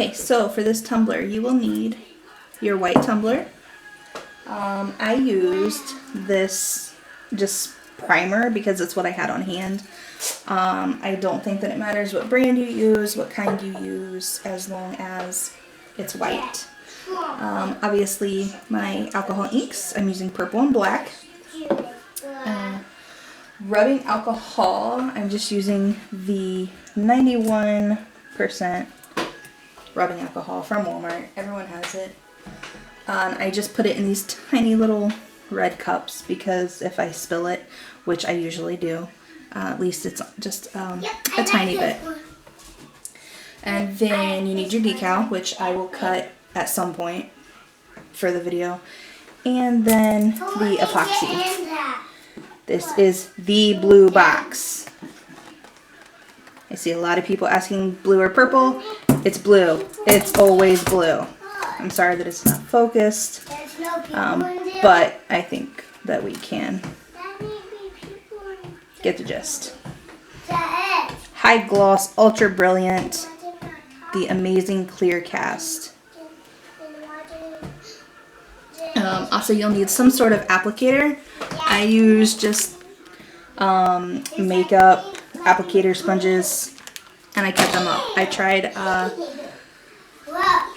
Okay, so for this tumbler, you will need your white tumbler. I used this just primer because it's what I had on hand. I don't think that it matters what brand you use, what kind you use, as long as it's white. Obviously, my alcohol inks, I'm using purple and black. Rubbing alcohol, I'm just using the 91% rubbing alcohol from Walmart. Everyone has it. I just put it in these tiny little red cups because if I spill it, which I usually do, at least it's just a tiny bit. And then you need your decal, which I will cut at some point for the video. And then the epoxy. This is the blue box. I see a lot of people asking blue or purple. It's blue. It's always blue. I'm sorry that it's not focused, but I think that we can get the gist. High Gloss Ultra Brilliant, the amazing clear cast. Also, you'll need some sort of applicator. I use just makeup applicator sponges, and I cut them up. I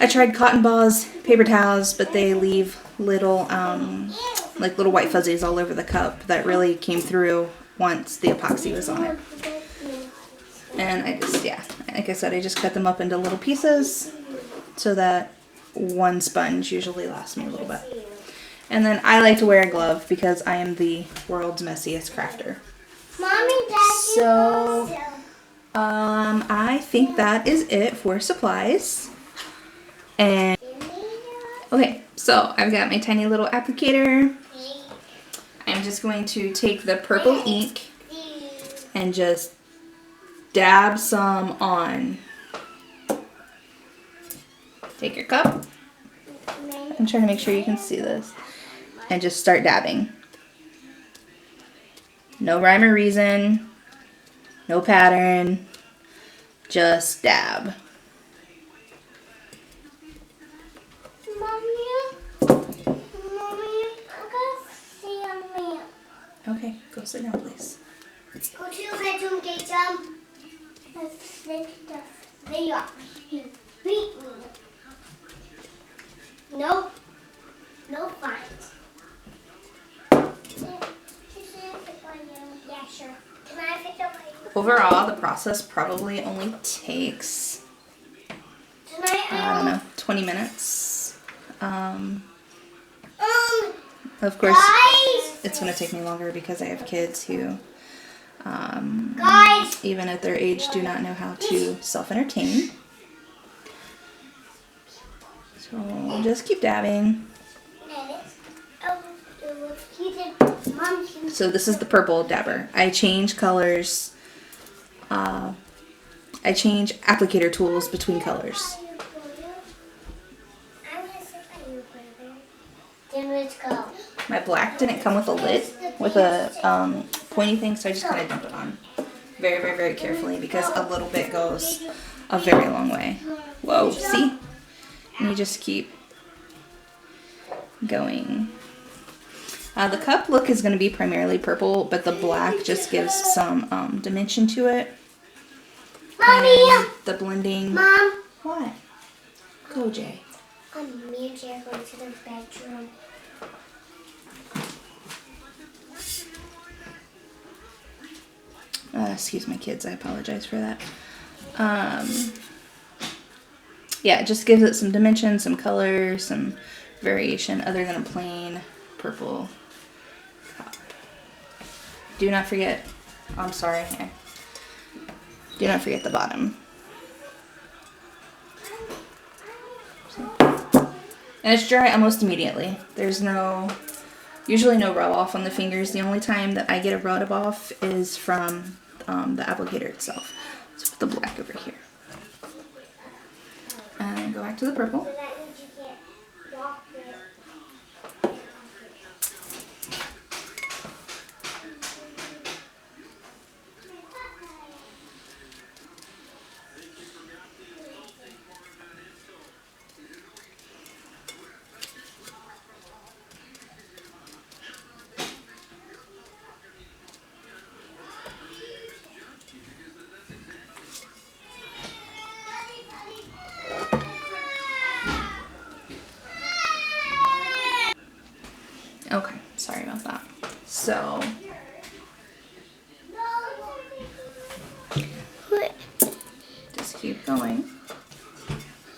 tried cotton balls, paper towels, but they leave little like little white fuzzies all over the cup that really came through once the epoxy was on it. And I just, yeah, like I said, I just cut them up into little pieces so that one sponge usually lasts me a little bit. And then I like to wear a glove because I am the world's messiest crafter. So, I think that is it for supplies. And, okay, so I've got my tiny little applicator. I'm just going to take the purple ink and just dab some on. Take your cup. I'm trying to make sure you can see this. And just start dabbing. No rhyme or reason. No pattern. Just dab. Okay, go sit down, please. Go to your bedroom, get some. No. No fines. Yeah, sure. Can I pick up my... Overall, the process probably only takes, I don't know, 20 minutes. Of course, it's going to take me longer because I have kids who, even at their age, do not know how to self-entertain. So just keep dabbing. So this is the purple dabber. I change colors. I change applicator tools between colors. My black didn't come with a lid, with a pointy thing, so I just kind of dump it on very, very, very carefully because a little bit goes a very long way. Whoa, see? And you just keep going. The cup look is going to be primarily purple, but the black just gives some dimension to it. Mommy! And the blending. Mom! What? Go, Jay. Me and Jay are going to the bedroom. Excuse my kids, I apologize for that. Yeah, it just gives it some dimension, some color, some variation other than a plain purple cup. Do not forget, I'm sorry, do not forget the bottom. And it's dry almost immediately. There's usually no rub off on the fingers. The only time that I get a rub off is from the applicator itself. Let's put the black over here. And go back to the purple. Okay, sorry about that. So, just keep going.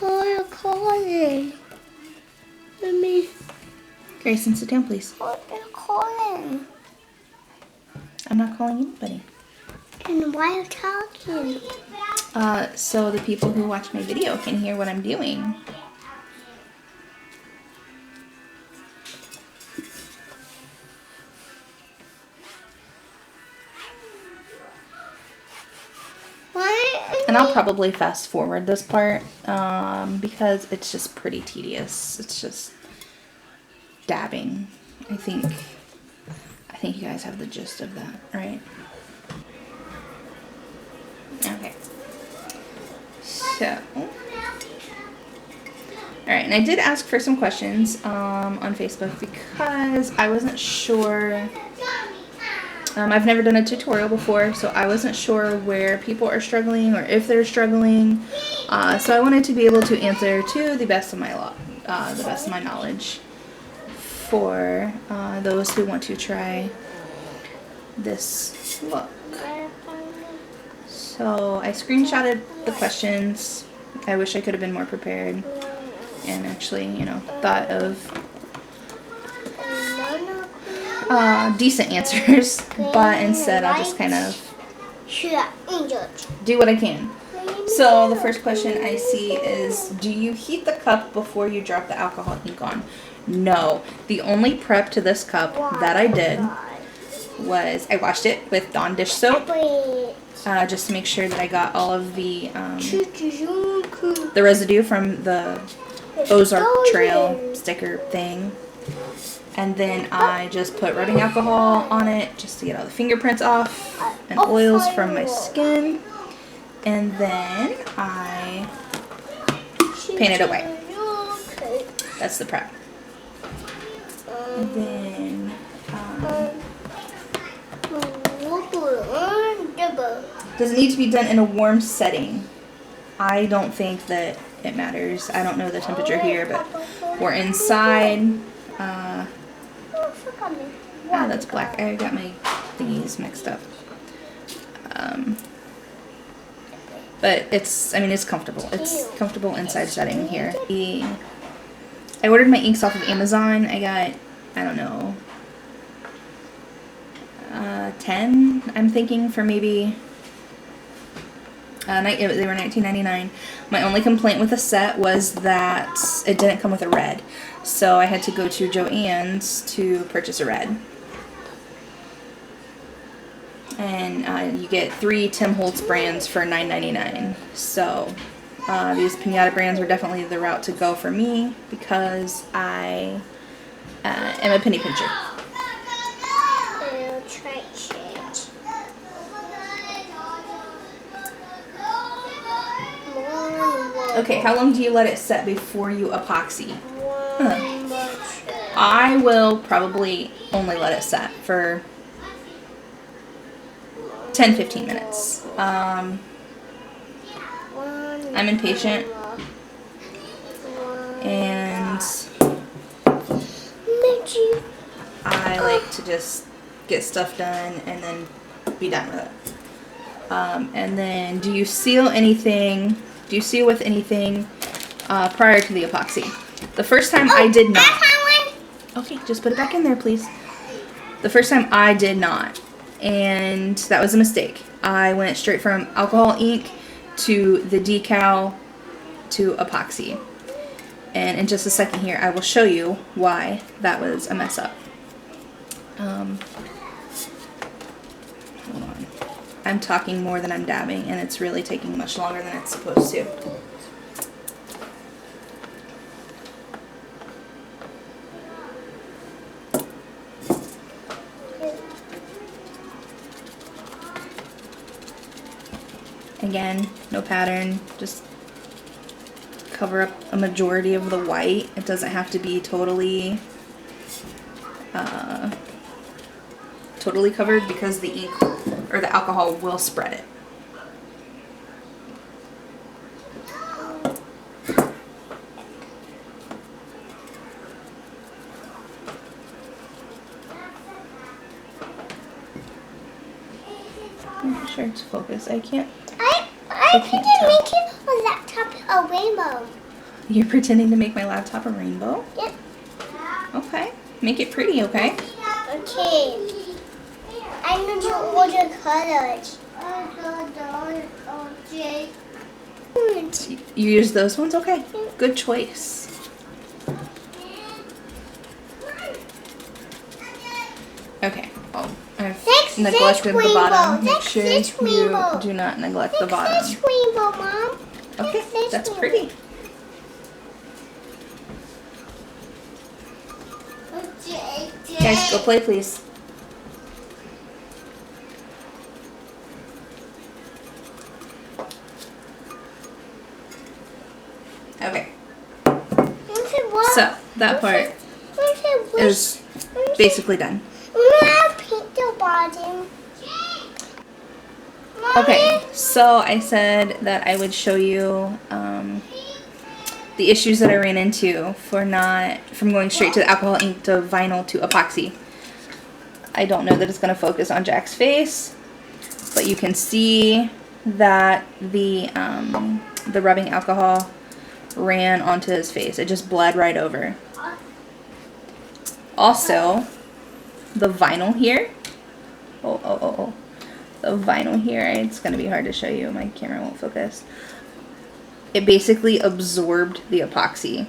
Oh, you're calling. Let me. Grayson, sit down, please. Oh, you're calling. I'm not calling anybody. And why are you talking? So the people who watch my video can hear what I'm doing. And I'll probably fast forward this part because it's just pretty tedious. It's just dabbing. I think you guys have the gist of that, right? Okay. So, all right, and I did ask for some questions on Facebook because I wasn't sure. I've never done a tutorial before, so I wasn't sure where people are struggling or if they're struggling. So I wanted to be able to answer to the best of my knowledge for those who want to try this look. So I screenshotted the questions. I wish I could have been more prepared and actually, thought of decent answers, but instead I'll just kind of do what I can. So the first question I see is, do you heat the cup before you drop the alcohol ink on? No. The only prep to this cup that I did was I washed it with Dawn dish soap just to make sure that I got all of the residue from the Ozark Trail sticker thing. And then I just put rubbing alcohol on it just to get all the fingerprints off and oils from my skin. And then I painted away. That's the prep. And then does it need to be done in a warm setting? I don't think that it matters. I don't know the temperature here, but we're inside. That's black. I got my thingies mixed up. But it's comfortable. It's comfortable inside setting here. I ordered my inks off of Amazon. I got, I don't know, 10, I'm thinking, for maybe, they were $19.99. My only complaint with the set was that it didn't come with a red. So I had to go to Joann's to purchase a red. And you get 3 Tim Holtz brands for $9.99. So these pinata brands are definitely the route to go for me because I am a penny pincher. Okay, how long do you let it set before you epoxy? I will probably only let it set for 10-15 minutes. I'm impatient, and I like to just get stuff done and then be done with it. And then, do you seal anything? Do you seal with anything prior to the epoxy? The first time I did not. Okay, just put it back in there, please. The first time I did not. And that was a mistake. I went straight from alcohol ink to the decal to epoxy. And in just a second here, I will show you why that was a mess up. Hold on. I'm talking more than I'm dabbing, and it's really taking much longer than it's supposed to. Again, no pattern, just cover up a majority of the white. It doesn't have to be totally covered because the ink or the alcohol will spread it. Make sure it's focused. I can't. I can't can make it a laptop a rainbow. You're pretending to make my laptop a rainbow? Yep. Okay. Make it pretty, okay? Okay. I need to order colors. You use those ones? Okay. Good choice. Okay. Oh, I've Next neglected the rainbow. bottom. Make Next sure this you rainbow. do not neglect the Next bottom. this rainbow, Mom. Okay, Next this that's rainbow. pretty. Guys, go play, please. Okay, so that part is basically done. Paint the bottom. Okay, so I said that I would show you the issues that I ran into from going straight to the alcohol ink to vinyl to epoxy. I don't know that it's going to focus on Jack's face, but you can see that the rubbing alcohol ran onto his face. It just bled right over. Also, the vinyl here. The vinyl here, it's going to be hard to show you. My camera won't focus. It basically absorbed the epoxy.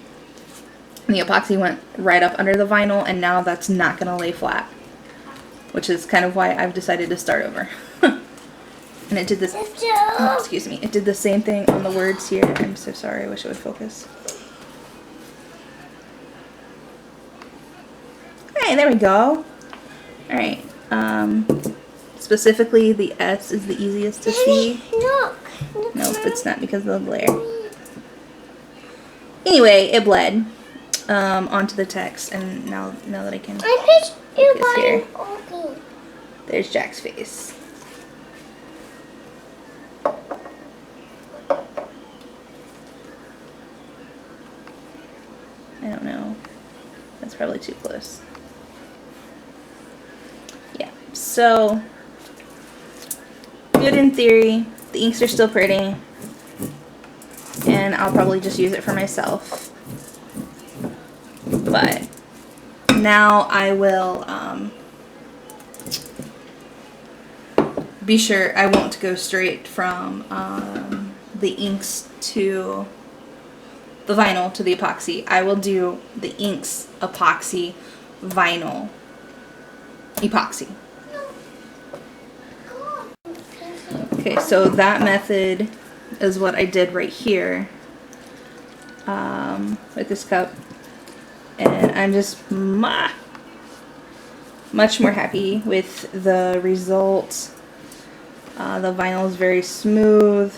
And the epoxy went right up under the vinyl, and now that's not going to lay flat. Which is kind of why I've decided to start over. And it did this. Oh, excuse me. It did the same thing on the words here. I'm so sorry. I wish it would focus. Okay, there we go. Alright. Specifically, the S is the easiest to see. Look. Nope, it's not because of the glare. Anyway, it bled onto the text, and now that I can focus here, there's Jack's face. I don't know. That's probably too close. Yeah, so good in theory. The inks are still pretty. And I'll probably just use it for myself. But now I will be sure I won't go straight from the inks to the vinyl to the epoxy. I will do the inks, epoxy, vinyl, epoxy. Okay, so that method is what I did right here with this cup, and I'm just much more happy with the result. The vinyl is very smooth,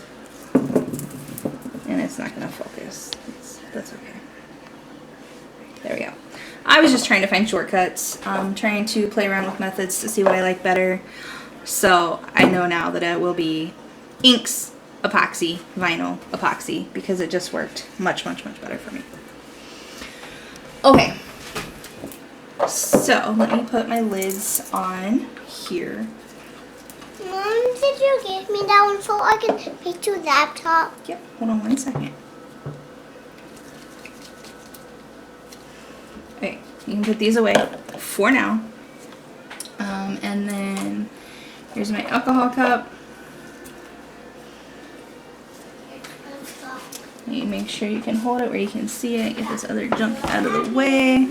and it's not going to focus. That's okay. There we go. I was just trying to find shortcuts, trying to play around with methods to see what I like better. So I know now that it will be inks, epoxy, vinyl, epoxy, because it just worked much better for me. Okay, so let me put my lids on here. Mom, did you give me that one so I can pick your laptop? Yep, hold on one second. Okay, you can put these away for now. And then here's my alcohol cup. You make sure you can hold it where you can see it. Get this other junk out of the way.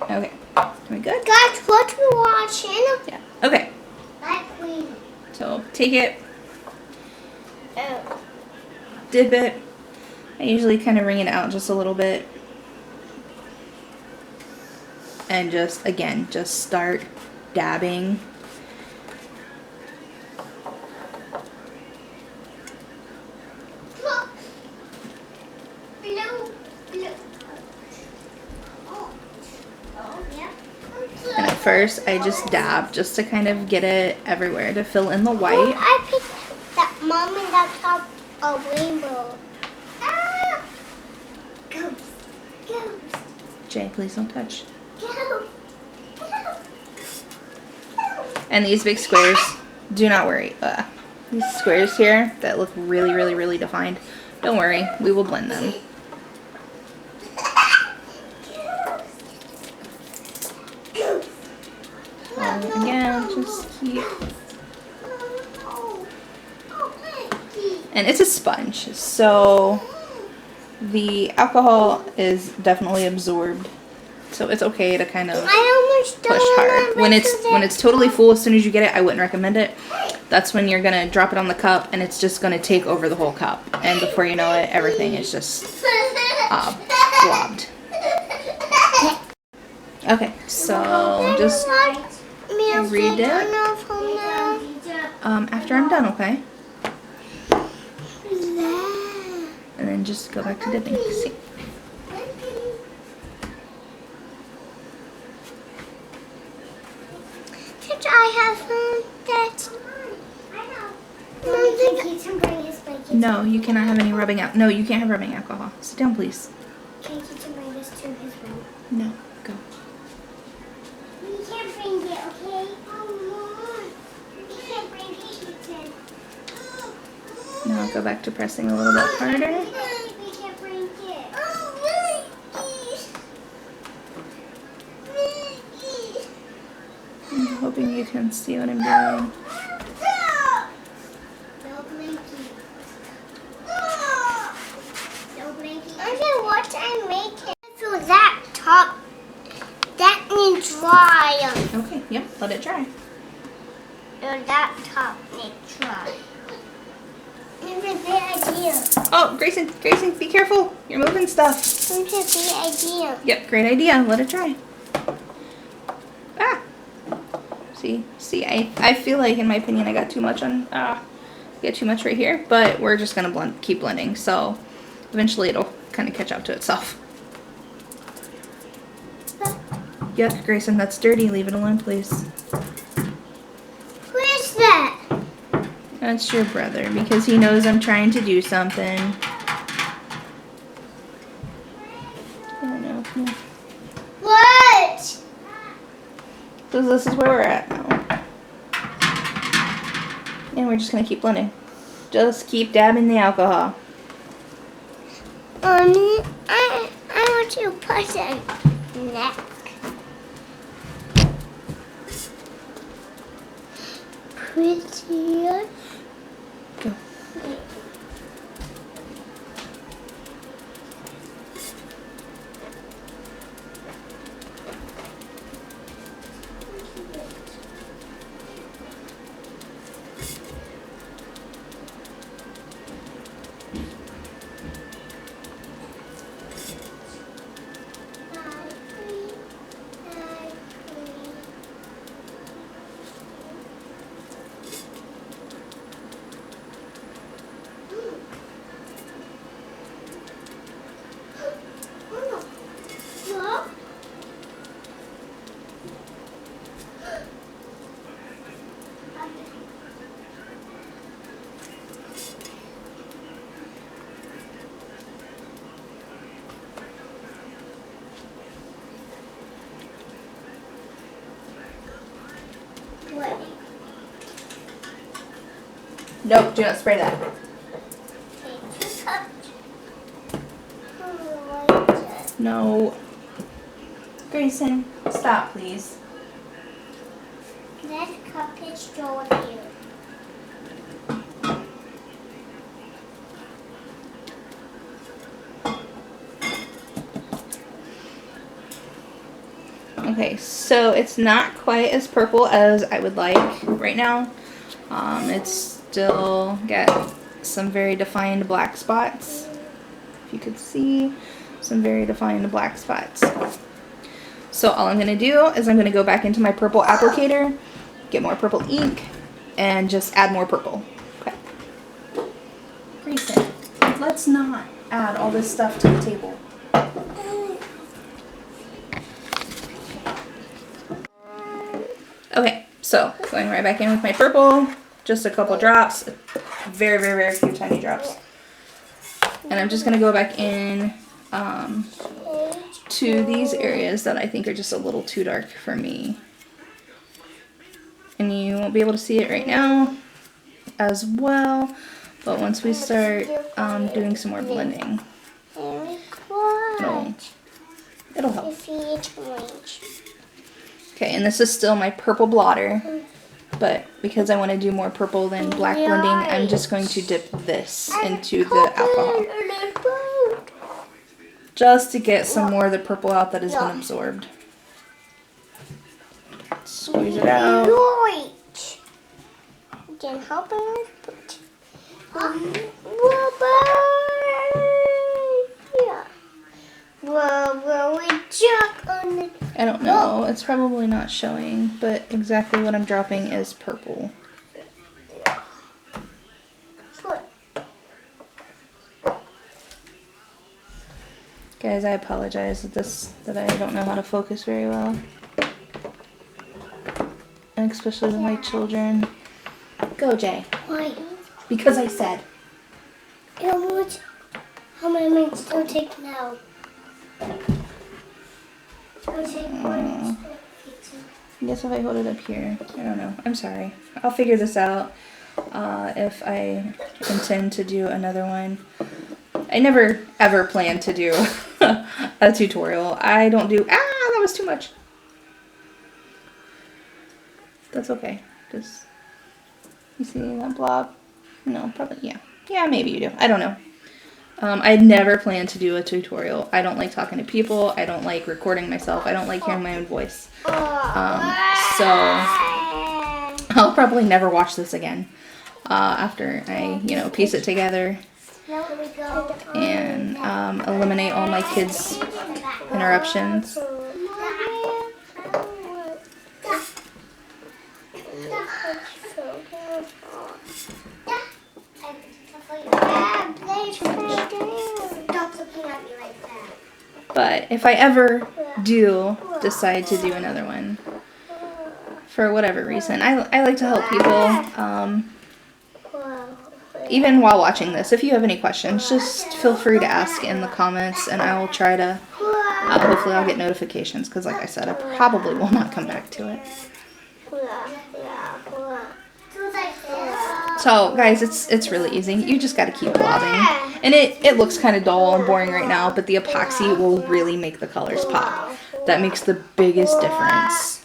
Okay, are we good? Guys, what we watching? Yeah, okay. Like we. So take it, dip it. I usually kind of wring it out just a little bit. And just, again, just start dabbing. And at first, I just dab just to kind of get it everywhere to fill in the white. I picked that mom and that top a rainbow. Ah! Ghost. Jay, please don't touch. Ghost. And these big squares, do not worry. These squares here that look really, really, really defined, don't worry, we will blend them. Again, just keep. And it's a sponge, so the alcohol is definitely absorbed. So it's okay to kind of push hard. When it's totally full, as soon as you get it, I wouldn't recommend it. That's when you're gonna drop it on the cup, and it's just gonna take over the whole cup. And before you know it, everything is just blobbed. Okay, so just read it after I'm done, okay? And then just go back to dipping. See. Could I have that? No, you cannot have any rubbing out. No, you can't have rubbing alcohol. Sit down, please. Can you bring this to his room? No, go. You can't bring it, okay? Oh, you can't bring it, Ethan. Now go back to pressing a little bit harder. We can't bring it. I'm hoping you can see what I'm doing. No blinky. No blinky. Okay, what I'm making. So that top, that needs dry. Okay, yep, let it dry. That top needs dry. It's a bad idea. Oh, Grayson, be careful. You're moving stuff. It's a bad idea. Yep, great idea. Let it dry. Ah. See, I feel like, in my opinion, I got too much on, get too much right here, but we're just gonna keep blending, so eventually it'll kind of catch up to itself. Yuck, Grayson, that's dirty. Leave it alone, please. Who is that? That's your brother, because he knows I'm trying to do something. Oh, no. What? So this is where we're at now. And we're just going to keep blending. Just keep dabbing the alcohol. I want to put a neck. Pretty. Go. Nope, do not spray that. No. Grayson, stop, please. That cup is still here. Okay, so it's not quite as purple as I would like right now. It's still got some very defined black spots. If you could see, some very defined black spots. So all I'm going to do is I'm going to go back into my purple applicator, get more purple ink, and just add more purple. Okay. Grayson, let's not add all this stuff to the table. Okay, so going right back in with my purple, just a couple drops, very, very, very few tiny drops. And I'm just going to go back in to these areas that I think are just a little too dark for me. And you won't be able to see it right now as well, but once we start doing some more blending, it'll help. Okay, and this is still my purple blotter, but because I want to do more purple than black blending, I'm just going to dip this into the alcohol, just to get some more of the purple out that has been absorbed. Squeeze it out. Can help us put I don't know, it's probably not showing, but exactly what I'm dropping is purple. Guys, I apologize that I don't know how to focus very well. And especially with my children. Go, Jay. Why? Because I said. How many minutes do it take now? I guess if I hold it up here, I don't know. I'm sorry. I'll figure this out if I intend to do another one. I never ever plan to do a tutorial. I don't do, that was too much. That's okay. Just, you see that blob? No, probably, yeah. Yeah, maybe you do. I don't know. I never plan to do a tutorial. I don't like talking to people. I don't like recording myself. I don't like hearing my own voice. So I'll probably never watch this again after I, piece it together and eliminate all my kids' interruptions. But if I ever do decide to do another one, for whatever reason, I like to help people. Even while watching this, if you have any questions, just feel free to ask in the comments, and I will try to, hopefully I'll get notifications, because like I said, I probably will not come back to it. So guys, it's really easy. You just got to keep blobbing. And it looks kind of dull and boring right now, but the epoxy will really make the colors pop. That makes the biggest difference.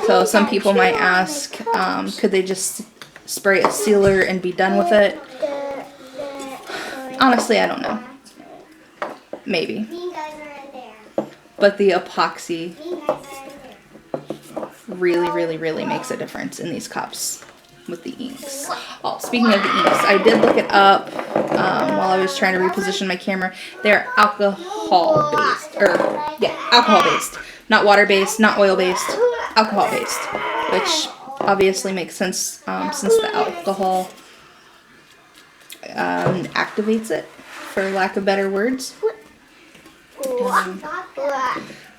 So some people might ask, could they just spray a sealer and be done with it? Honestly, I don't know. Maybe. But the epoxy really makes a difference in these cups with the inks. Oh, speaking of the inks, I did look it up while I was trying to reposition my camera. They're alcohol based, alcohol based, not water based, not oil based, alcohol based, which obviously makes sense since the alcohol activates it, for lack of better words.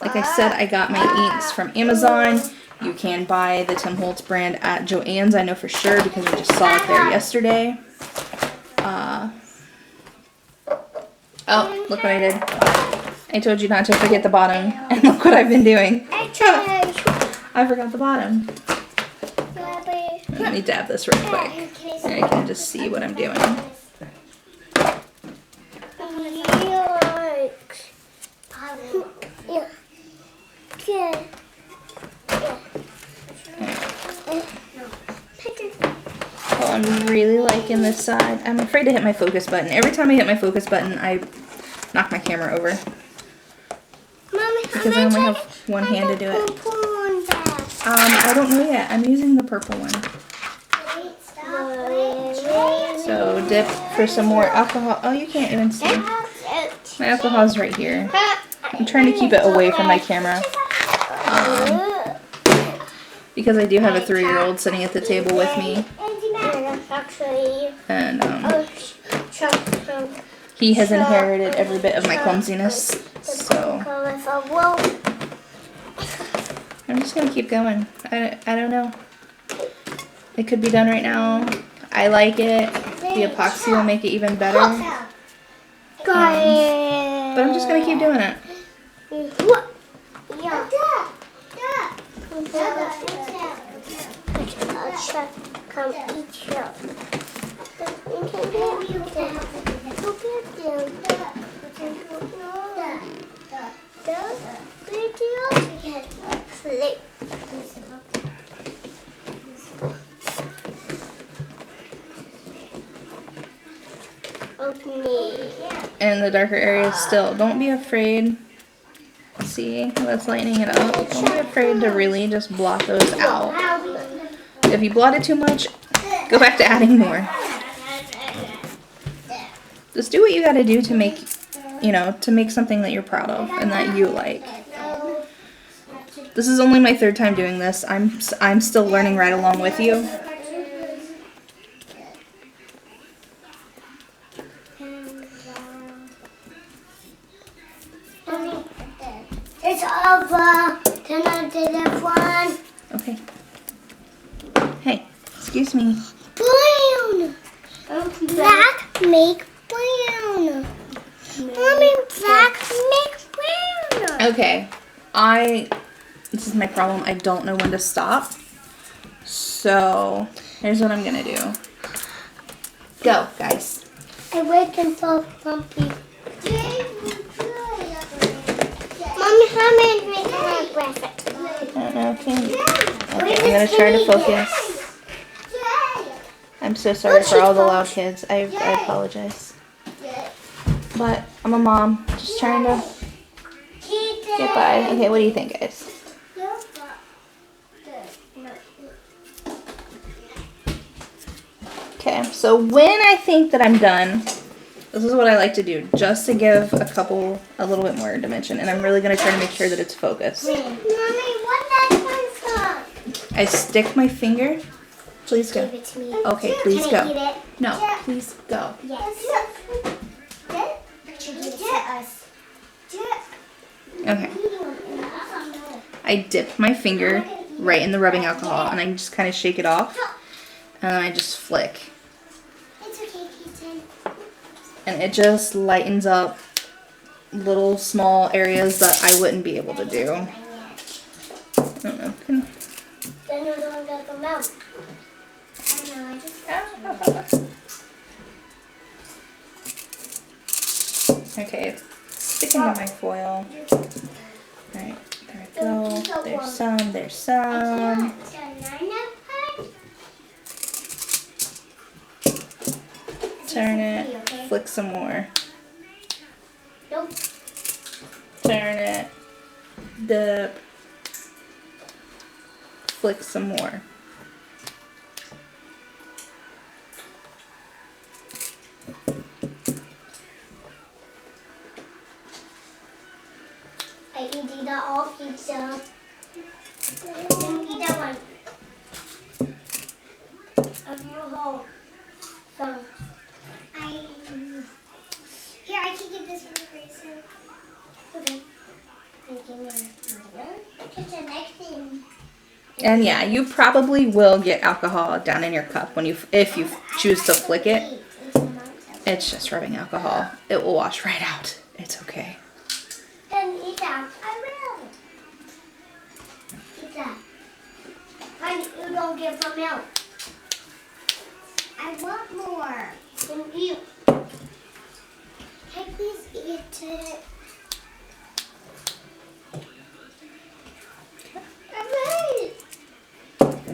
Like I said, I got my inks from Amazon. You can buy the Tim Holtz brand at Joann's, I know for sure, because we just saw it there yesterday. Oh, look what I did. I told you not to forget the bottom, and look what I've been doing. I forgot the bottom. Let me dab this real quick, and I can just see what I'm doing. Oh, I'm really liking this side. I'm afraid to hit my focus button. Every time I hit my focus button, I knock my camera over. Because I only have one hand to do it. I don't know yet. I'm using the purple one. So dip for some more alcohol. Oh, you can't even see. My alcohol's right here. I'm trying to keep it away from my camera. Because I do have a 3-year-old sitting at the table with me. And he has inherited every bit of my clumsiness. So I'm just going to keep going. I don't know. It could be done right now. I like it. The epoxy will make it even better. But I'm just going to keep doing it. Come eat you. And the darker areas still. Don't be afraid. See, that's lightening it up. Don't be afraid to really just blot those out. If you blot it too much, go back to adding more. Just do what you gotta do to make, to make something that you're proud of and that you like. This is only my 3rd time doing this. I'm still learning right along with you. It's over. Can I do that one? Okay. Hey, excuse me. Brown. Black make brown. Mommy, black make brown. Okay, this is my problem. I don't know when to stop. So, here's what I'm gonna do. Go, guys. I'm waiting for Pumpy. Mommy, how many make my breakfast? I don't know, candy. Okay, I'm gonna try to focus. I'm so sorry for all the loud kids. I apologize. But I'm a mom, just trying to get by. Okay, what do you think, guys? Okay, so when I think that I'm done, this is what I like to do, just to give a little bit more dimension. And I'm really going to try to make sure that it's focused. Mommy, what that one's from? I stick my finger. Please go. Give it to me. Okay, please Can I go. eat it? No, please go. Yes. Give it to us. Okay. I dip my finger right in the rubbing alcohol and I just kind of shake it off. And then I just flick. It's okay, Keaton. And it just lightens up little small areas that I wouldn't be able to do. I don't know. Then you don't get them out. I know, I just Okay, it's sticking to my foil. Alright, there we go. There's some, there's some. Turn it, flick some more. Nope. Turn it, dip, flick some more. I eat that all pizza. Then eat that one. Here, I can give this one for you, sir. Okay. Thank you, Mother. It's the next thing. And yeah, you probably will get alcohol down in your cup if you choose to flick it. It's just rubbing alcohol. It will wash right out. It's okay. Then eat that. I will. Eat that. Honey, you don't get from milk. I want more. Then eat. Can I please eat it?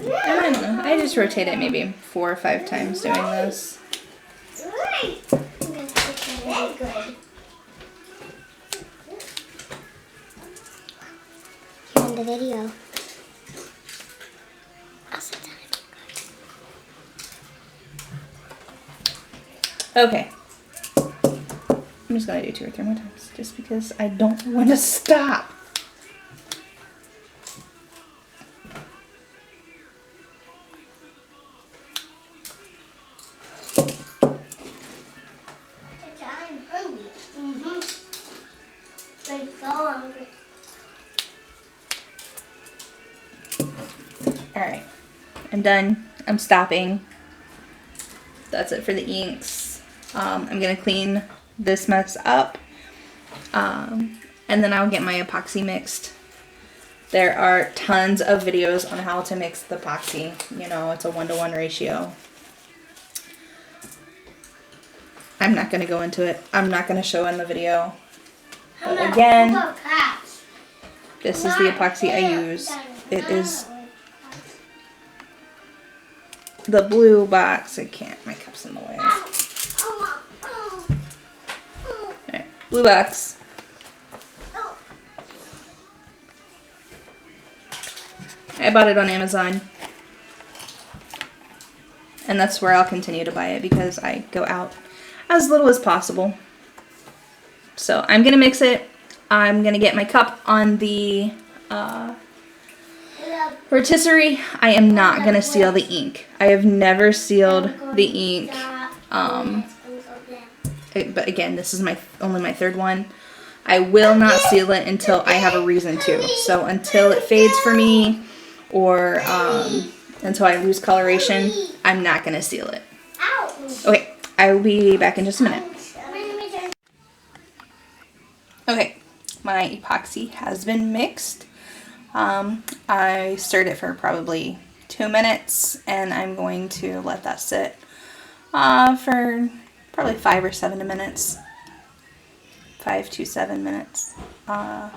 I don't know. I just rotate it maybe 4 or 5 times doing this. I'm going to put it really good. You're in the video. Okay. I'm just going to do 2 or 3 more times just because I don't want to stop. I'm hungry. I'm so hungry. Alright. I'm done. I'm stopping. That's it for the inks. I'm going to clean this mess up. And then I'll get my epoxy mixed. There are tons of videos on how to mix the epoxy. You know, it's a 1-to-1 ratio. I'm not going to go into it. I'm not going to show in the video. But again, this is the epoxy I use. It is the blue box. I can't, my cup's in the way. Alright, blue box. I bought it on Amazon. And that's where I'll continue to buy it because I go out as little as possible. So I'm going to mix it. I'm going to get my cup on the rotisserie. I am not going to seal the ink. I have never sealed the ink. But again, this is only my third one. I will not seal it until I have a reason to. So until it fades for me or until I lose coloration, I'm not going to seal it. Okay, I will be back in just a minute. Okay, my epoxy has been mixed. I stirred it for probably 2 minutes, and I'm going to let that sit for probably 5 or 7 minutes. 5 to 7 minutes. And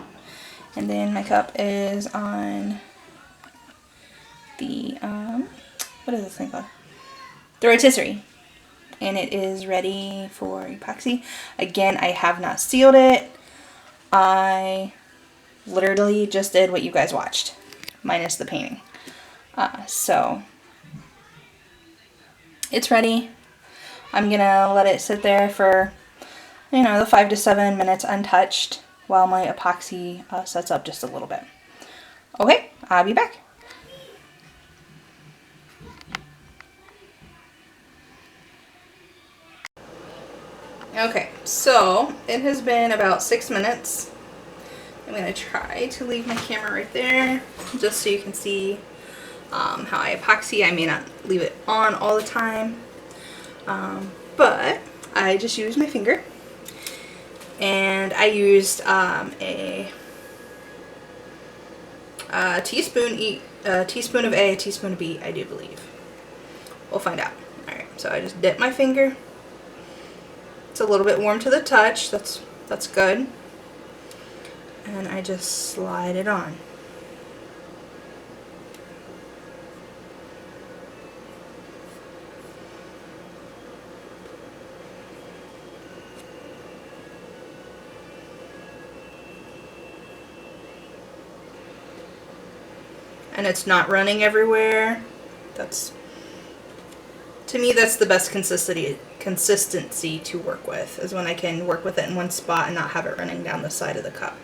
then my cup is on the, what is this thing called? The rotisserie. And it is ready for epoxy. Again, I have not sealed it. I literally just did what you guys watched, minus the painting. So it's ready. I'm gonna let it sit there for, you know, the 5 to 7 minutes untouched while my epoxy sets up just a little bit. Okay, I'll be back. Okay, so it has been about 6 minutes. I'm going to try to leave my camera right there just so you can see how I epoxy. I may not leave it on all the time, but I just used my finger, and I used a teaspoon of A, a teaspoon of B, I do believe. We'll find out. Alright, so I just dip my finger. It's a little bit warm to the touch, that's good. And I just slide it on. And it's not running everywhere. To me, that's the best consistency to work with, is when I can work with it in one spot and not have it running down the side of the cup.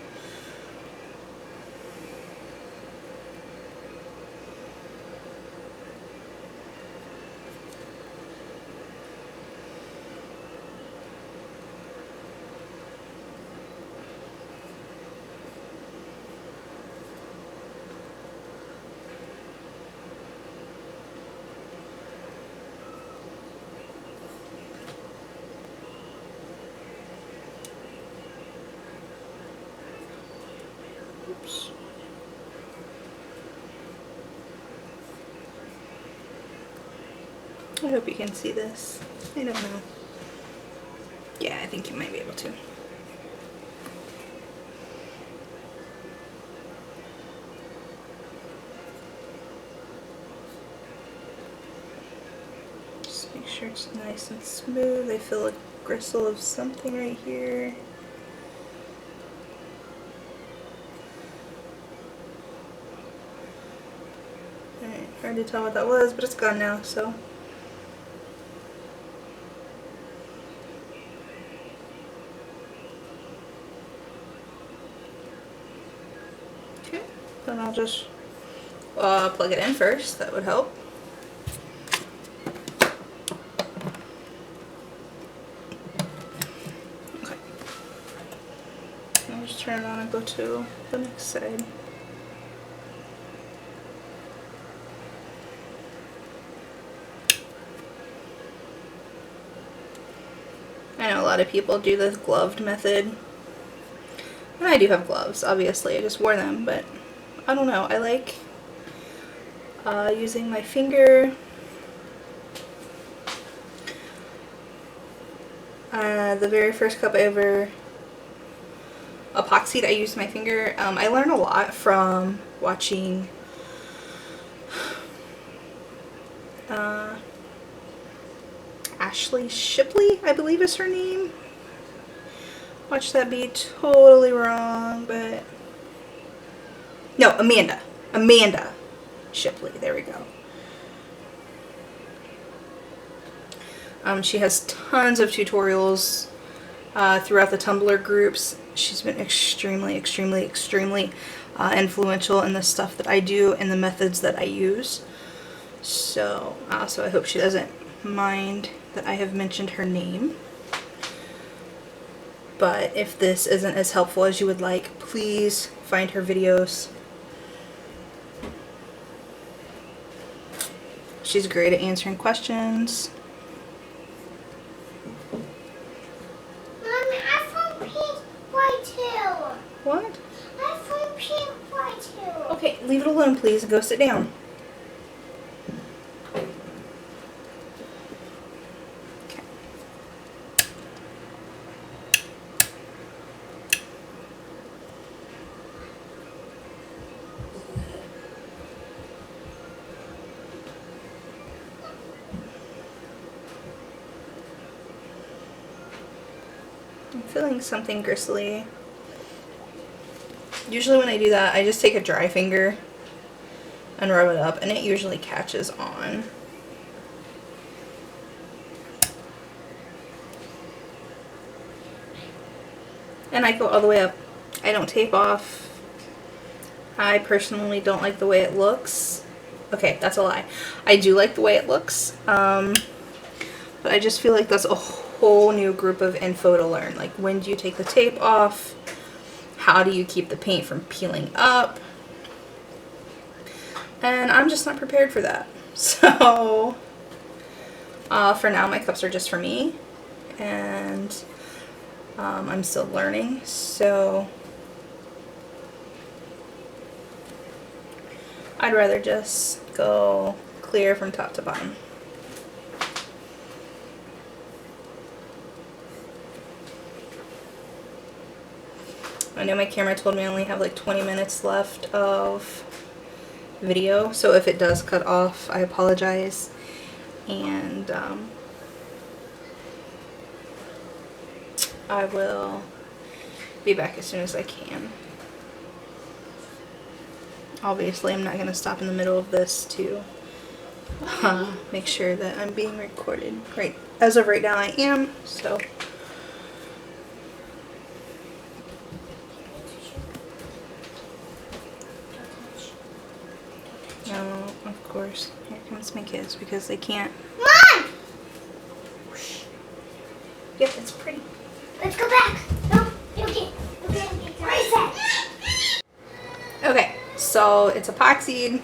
Oops. I hope you can see this. I don't know. Yeah, I think you might be able to. Just make sure it's nice and smooth. I feel a gristle of something right here. Alright, hard to tell what that was, but it's gone now, so. Okay, then I'll just plug it in first. That would help. Okay. I'll just turn it on and go to the next side. I know a lot of people do the gloved method. And I do have gloves, obviously. I just wore them, but I don't know, I like using my finger. The very first cup I ever epoxied, I used my finger. I learned a lot from watching Ashley Shipley, I believe is her name. Watch that be totally wrong, but no, Amanda Shipley, there we go. She has tons of tutorials throughout the Tumbler groups. She's been extremely influential in the stuff that I do and the methods that I use. So I hope she doesn't mind that I have mentioned her name. But if this isn't as helpful as you would like, please find her videos. She's great at answering questions. Mommy, I found pink white too. What? I found pink white too. Okay, leave it alone, please. Go sit down. Okay. I'm feeling something gristly. Usually when I do that, I just take a dry finger and rub it up, and it usually catches on. And I go all the way up. I don't tape off. I personally don't like the way it looks. Okay, that's a lie. I do like the way it looks, but I just feel like that's a whole new group of info to learn. Like, when do you take the tape off? How do you keep the paint from peeling up? And I'm just not prepared for that. So for now, my cups are just for me, and I'm still learning. So I'd rather just go clear from top to bottom. I know my camera told me I only have like 20 minutes left of video, so if it does cut off, I apologize. And I will be back as soon as I can. Obviously, I'm not going to stop in the middle of this to make sure that I'm being recorded. Right, as of right now, I am, so. No, of course. Here comes my kids because they can't. Mom! Yep, it's pretty. Let's go back. No, okay. Reset. Okay, so it's epoxied.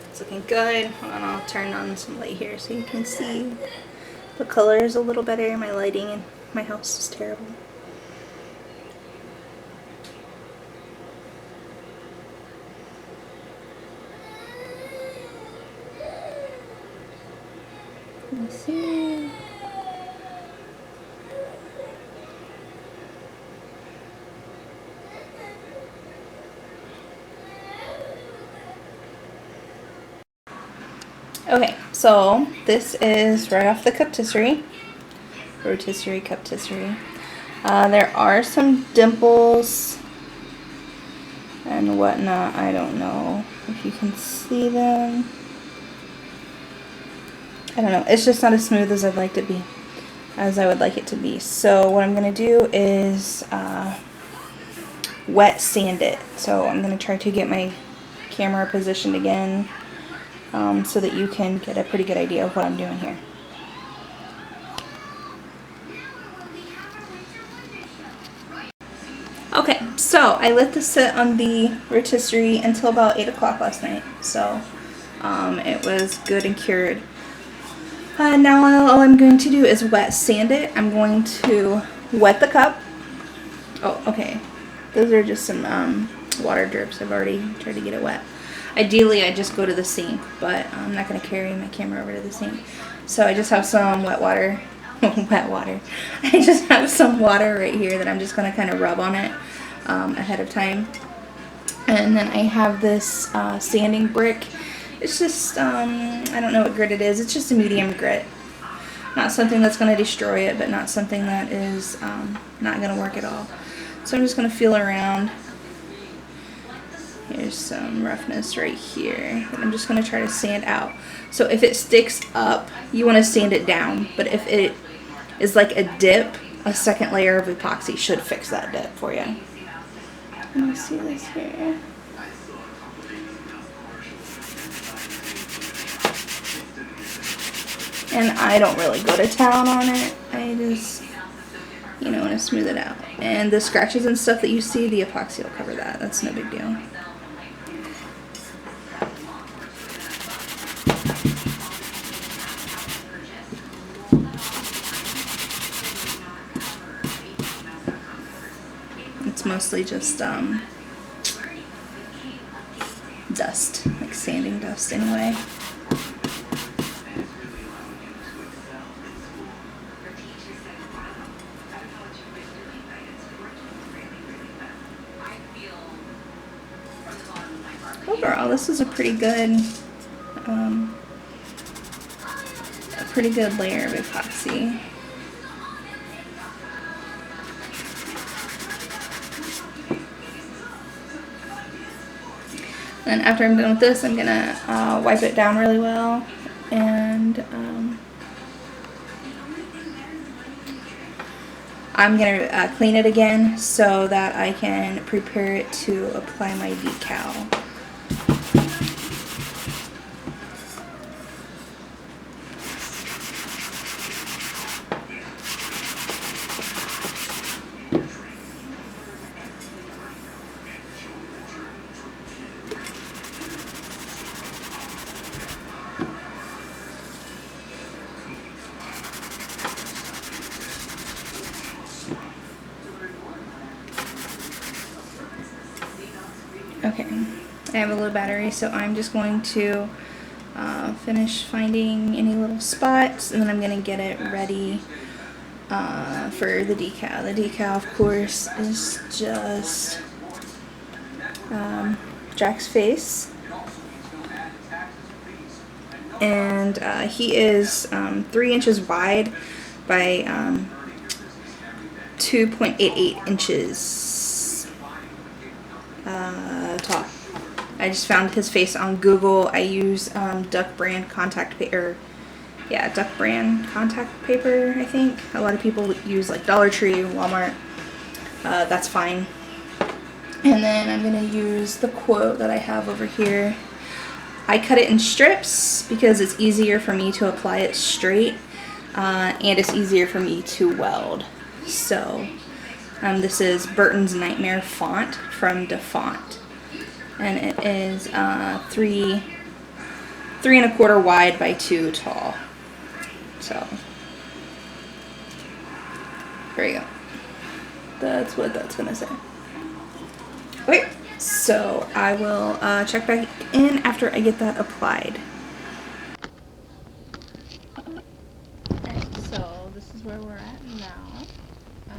It's looking good. Hold on, I'll turn on some light here so you can see the colors a little better. My lighting in my house is terrible. Let's see. Okay, so this is right off the rotisserie cuptisserie. There are some dimples and whatnot. I don't know if you can see them. I don't know. It's just not as smooth as I'd like it to be, as I would like it to be. So what I'm going to do is wet sand it. So I'm going to try to get my camera positioned again so that you can get a pretty good idea of what I'm doing here. Okay, so I let this sit on the rotisserie until about 8 o'clock last night. So it was good and cured. Now all I'm going to do is wet sand it. I'm going to wet the cup. Oh, okay. Those are just some water drips. I've already tried to get it wet. Ideally, I just go to the sink, but I'm not going to carry my camera over to the sink. So I just have some wet water. Wet water. I just have some water right here that I'm just going to kind of rub on it ahead of time. And then I have this sanding brick. It's just, I don't know what grit it is. It's just a medium grit. Not something that's going to destroy it, but not something that is not going to work at all. So I'm just going to feel around. Here's some roughness right here. And I'm just going to try to sand out. So if it sticks up, you want to sand it down. But if it is like a dip, a second layer of epoxy should fix that dip for you. Let me see this here. And I don't really go to town on it. I just, you know, want to smooth it out. And the scratches and stuff that you see, the epoxy will cover that. That's no big deal. It's mostly just dust, like sanding dust anyway. Overall, this is a pretty good layer of epoxy. Then after I'm done with this, I'm gonna wipe it down really well, and I'm gonna clean it again so that I can prepare it to apply my decal. Okay, I have a low battery, so I'm just going to finish finding any little spots, and then I'm going to get it ready for the decal. The decal, of course, is just Jack's face, and he is 3 inches wide by 2.88 inches tall. I just found his face on Google. I use Duck Brand contact paper. Yeah, Duck Brand contact paper, I think. A lot of people use like Dollar Tree, Walmart. That's fine. And then I'm going to use the quote that I have over here. I cut it in strips because it's easier for me to apply it straight, and it's easier for me to weld. So this is Burton's Nightmare font from DeFont, and it is 3 3¼ wide by 2 tall. So there you go. That's what that's gonna say. Okay, so I will check back in after I get that applied. Alright, so this is where we're at now. I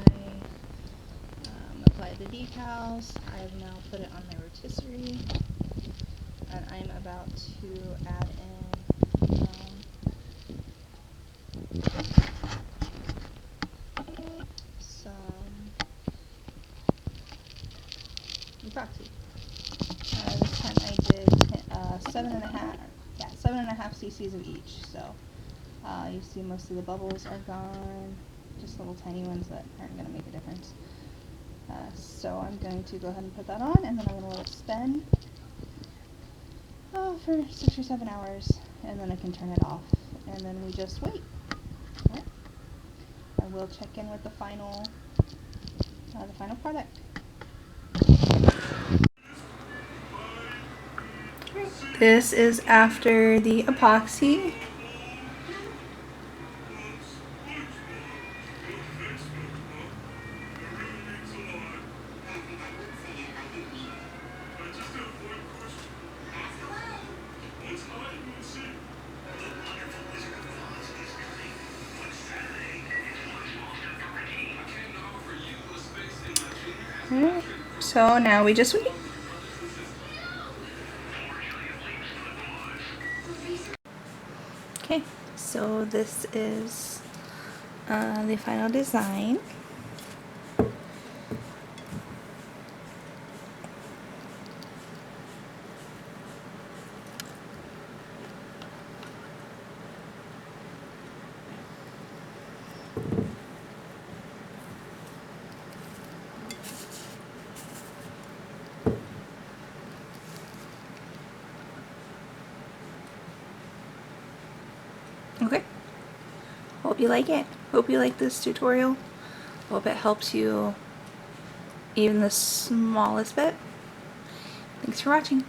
applied the decals. I have now put it on my rotisserie, and I'm about to add in some epoxy. This time I did 7.5 cc's of each. So you see most of the bubbles are gone, just little tiny ones that aren't going to make a difference. So I'm going to go ahead and put that on, and then I'm going to let it spin for 6 or 7 hours, and then I can turn it off, and then we just wait. Right. I will check in with the final product. This is after the epoxy. Alright, so now we just wait. Okay, so this is the final design. Okay, hope you like it. Hope you like this tutorial. Hope it helps you even the smallest bit. Thanks for watching.